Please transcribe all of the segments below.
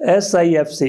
SIFC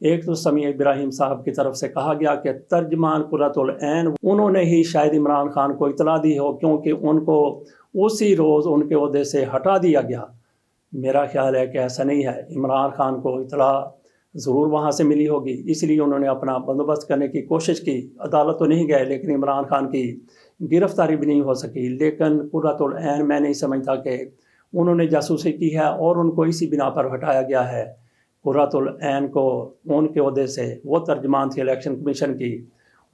ایک تو سمیع ابراہیم صاحب کی طرف سے کہا گیا کہ ترجمان قرۃ العین انہوں نے ہی شاید عمران خان کو اطلاع دی ہو، کیونکہ ان کو اسی روز ان کے عہدے سے ہٹا دیا گیا۔ میرا خیال ہے کہ ایسا نہیں ہے، عمران خان کو اطلاع ضرور وہاں سے ملی ہوگی، اس لیے انہوں نے اپنا بندوبست کرنے کی کوشش کی۔ عدالت تو نہیں گئے، لیکن عمران خان کی گرفتاری بھی نہیں ہو سکی۔ لیکن قرۃ العین میں نہیں سمجھتا کہ انہوں نے جاسوسی کی ہے اور ان کو اسی بنا پر ہٹایا گیا ہے۔ قرۃ العین کو ان کے عہدے سے، وہ ترجمان تھی الیکشن کمیشن کی،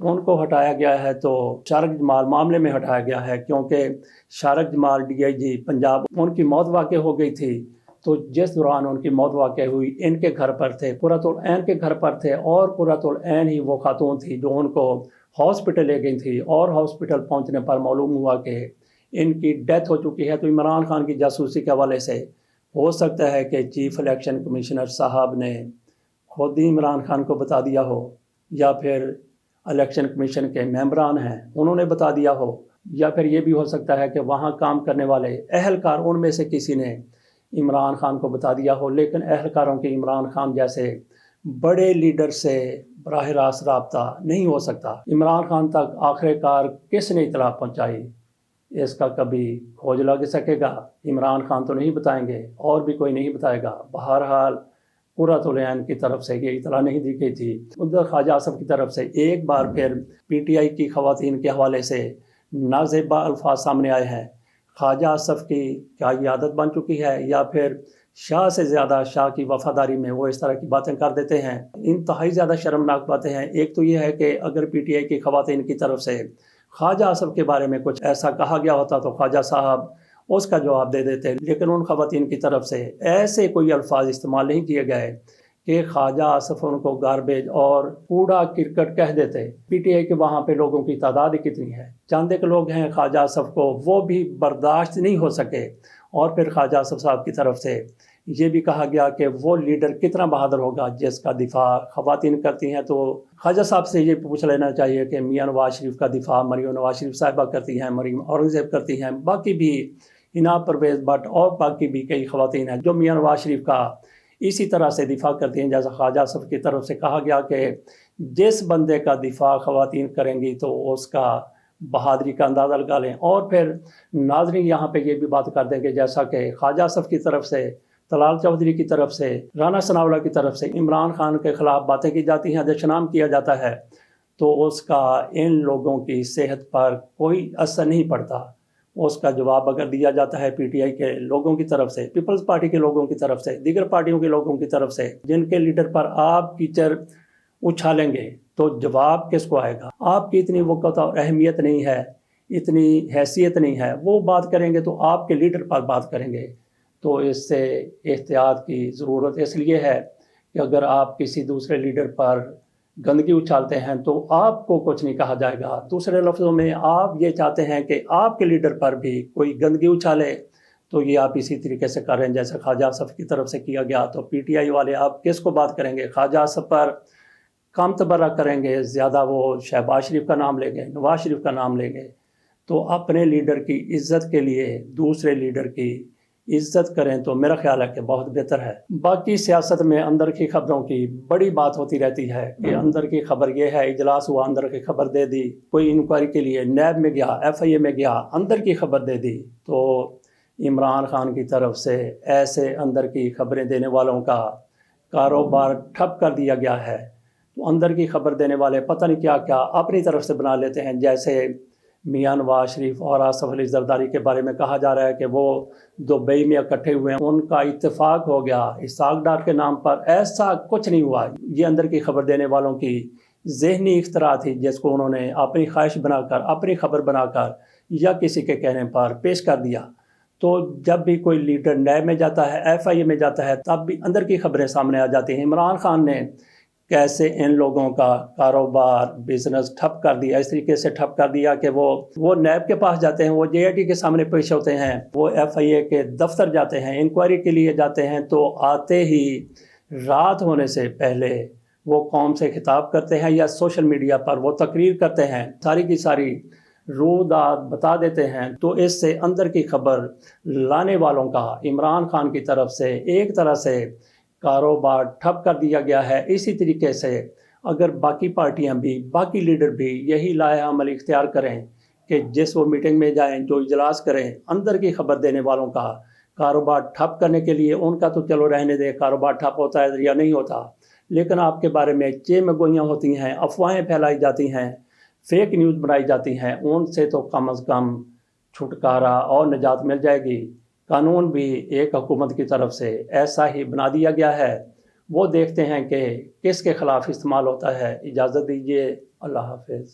ان کو ہٹایا گیا ہے تو شارق جمال معاملے میں ہٹایا گیا ہے، کیونکہ شارق جمال ڈی آئی جی پنجاب، ان کی موت واقع ہو گئی تھی، تو جس دوران ان کی موت واقع ہوئی ان کے گھر پر تھے، قرۃ العین کے گھر پر تھے، اور قرۃ العین ہی وہ خاتون تھی جو ان کو ہاسپٹل لے گئی تھی، اور ہاسپٹل پہنچنے پر معلوم ہوا کہ ان کی ڈیتھ ہو چکی ہے۔ تو عمران خان کی جاسوسی کے حوالے سے ہو سکتا ہے کہ چیف الیکشن کمشنر صاحب نے خود ہی عمران خان کو بتا دیا ہو، یا پھر الیکشن کمیشن کے ممبران ہیں انہوں نے بتا دیا ہو، یا پھر یہ بھی ہو سکتا ہے کہ وہاں کام کرنے والے اہلکار ان میں سے کسی نے عمران خان کو بتا دیا ہو۔ لیکن اہلکاروں کے عمران خان جیسے بڑے لیڈر سے براہ راست رابطہ نہیں ہو سکتا۔ عمران خان تک آخر کار کس نے اطلاع پہنچائی، اس کا کبھی کھوج لگ سکے گا؟ عمران خان تو نہیں بتائیں گے، اور بھی کوئی نہیں بتائے گا۔ بہرحال قرۃ العین کی طرف سے یہ اطلاع نہیں دی گئی تھی۔ ادھر خواجہ آصف کی طرف سے ایک بار پھر پی ٹی آئی کی خواتین کے حوالے سے نازیبا الفاظ سامنے آئے ہیں۔ خواجہ آصف کی کیا یہ عادت بن چکی ہے، یا پھر شاہ سے زیادہ شاہ کی وفاداری میں وہ اس طرح کی باتیں کر دیتے ہیں؟ انتہائی زیادہ شرمناک باتیں ہیں۔ ایک تو یہ ہے کہ اگر پی ٹی آئی کی خواتین کی طرف سے خواجہ آصف کے بارے میں کچھ ایسا کہا گیا ہوتا تو خواجہ صاحب اس کا جواب دے دیتے، لیکن ان خواتین کی طرف سے ایسے کوئی الفاظ استعمال نہیں کیے گئے کہ خواجہ آصف ان کو گاربیج اور کوڑا کرکٹ کہہ دیتے۔ پی ٹی آئی کے وہاں پہ لوگوں کی تعداد کتنی ہے، چند ایک لوگ ہیں خواجہ آصف کو وہ بھی برداشت نہیں ہو سکے۔ اور پھر خواجہ آصف صاحب کی طرف سے یہ بھی کہا گیا کہ وہ لیڈر کتنا بہادر ہوگا جس کا دفاع خواتین کرتی ہیں۔ تو خواجہ صاحب سے یہ پوچھ لینا چاہیے کہ میاں نواز شریف کا دفاع مریم نواز شریف صاحبہ کرتی ہیں، مریم اورنگزیب کرتی ہیں، باقی بھی حنا پرویز بٹ اور باقی بھی کئی خواتین ہیں جو میاں نواز شریف کا اسی طرح سے دفاع کرتی ہیں، جیسا خواجہ آصف کی طرف سے کہا گیا کہ جس بندے کا دفاع خواتین کریں گی تو اس کا بہادری کا اندازہ لگا لیں۔ اور پھر ناظرین یہاں پہ یہ بھی بات کر دیں کہ جیسا کہ خواجہ آصف کی طرف سے، طلال چودھری کی طرف سے، رانا ثناءاللہ کی طرف سے عمران خان کے خلاف باتیں کی جاتی ہیں، دشنام کیا جاتا ہے، تو اس کا ان لوگوں کی صحت پر کوئی اثر نہیں پڑتا۔ اس کا جواب اگر دیا جاتا ہے پی ٹی آئی کے لوگوں کی طرف سے، پیپلز پارٹی کے لوگوں کی طرف سے، دیگر پارٹیوں کے لوگوں کی طرف سے، جن کے لیڈر پر آپ کیچڑ اچھالیں گے، تو جواب کس کو آئے گا؟ آپ کی اتنی وقت اور اہمیت نہیں ہے، اتنی حیثیت نہیں ہے، وہ بات کریں گے تو آپ کے لیڈر پر بات کریں گے۔ تو اس سے احتیاط کی ضرورت اس لیے ہے کہ اگر آپ کسی دوسرے لیڈر پر گندگی اچھالتے ہیں تو آپ کو کچھ نہیں کہا جائے گا۔ دوسرے لفظوں میں آپ یہ چاہتے ہیں کہ آپ کے لیڈر پر بھی کوئی گندگی اچھالے، تو یہ آپ اسی طریقے سے کر رہے ہیں جیسے خواجہ آصف کی طرف سے کیا گیا۔ تو پی ٹی آئی والے آپ کس کو بات کریں گے؟ خواجہ آصف پر کم تبرہ کریں گے، زیادہ وہ شہباز شریف کا نام لیں گے، نواز شریف کا نام لیں گے۔ تو اپنے لیڈر کی عزت کے لیے دوسرے لیڈر کی عزت کریں تو میرا خیال ہے کہ بہت بہتر ہے۔ باقی سیاست میں اندر کی خبروں کی بڑی بات ہوتی رہتی ہے کہ اندر کی خبر یہ ہے، اجلاس ہوا، اندر کی خبر دے دی، کوئی انکوائری کے لیے نیب میں گیا، ایف آئی اے میں گیا، اندر کی خبر دے دی۔ تو عمران خان کی طرف سے ایسے اندر کی خبریں دینے والوں کا کاروبار ٹھپ کر دیا گیا ہے۔ تو اندر کی خبر دینے والے پتہ نہیں کیا کیا اپنی طرف سے بنا لیتے ہیں، جیسے میاں نواز شریف اور آصف علی زرداری کے بارے میں کہا جا رہا ہے کہ وہ دبئی میں اکٹھے ہوئے ہیں، ان کا اتفاق ہو گیا اسحاق ڈار کے نام پر۔ ایسا کچھ نہیں ہوا، یہ اندر کی خبر دینے والوں کی ذہنی اختراع تھی جس کو انہوں نے اپنی خواہش بنا کر، اپنی خبر بنا کر یا کسی کے کہنے پر پیش کر دیا۔ تو جب بھی کوئی لیڈر نیب میں جاتا ہے، ایف آئی اے میں جاتا ہے، تب بھی اندر کی خبریں سامنے آ جاتی ہیں۔ عمران خان نے کیسے ان لوگوں کا کاروبار، بزنس ٹھپ کر دیا، اس طریقے سے ٹھپ کر دیا کہ وہ نیب کے پاس جاتے ہیں، وہ جے آئی ٹی کے سامنے پیش ہوتے ہیں، وہ ایف آئی اے کے دفتر جاتے ہیں، انکوائری کے لیے جاتے ہیں، تو آتے ہی رات ہونے سے پہلے وہ قوم سے خطاب کرتے ہیں یا سوشل میڈیا پر وہ تقریر کرتے ہیں، ساری کی ساری رودات بتا دیتے ہیں۔ تو اس سے اندر کی خبر لانے والوں کا عمران خان کی طرف سے ایک طرح سے کاروبار ٹھپ کر دیا گیا ہے۔ اسی طریقے سے اگر باقی پارٹیاں بھی، باقی لیڈر بھی یہی لائحہ عمل اختیار کریں کہ جس وہ میٹنگ میں جائیں، جو اجلاس کریں، اندر کی خبر دینے والوں کا کاروبار ٹھپ کرنے کے لیے، ان کا تو چلو رہنے دے، کاروبار ٹھپ ہوتا ہے یا نہیں ہوتا، لیکن آپ کے بارے میں میں گوئیاں ہوتی ہیں، افواہیں پھیلائی جاتی ہیں، فیک نیوز بنائی جاتی ہیں، ان سے تو کم از کم چھٹکارا اور نجات مل جائے گی۔ قانون بھی ایک حکومت کی طرف سے ایسا ہی بنا دیا گیا ہے، وہ دیکھتے ہیں کہ کس کے خلاف استعمال ہوتا ہے۔ اجازت دیجیے، اللہ حافظ۔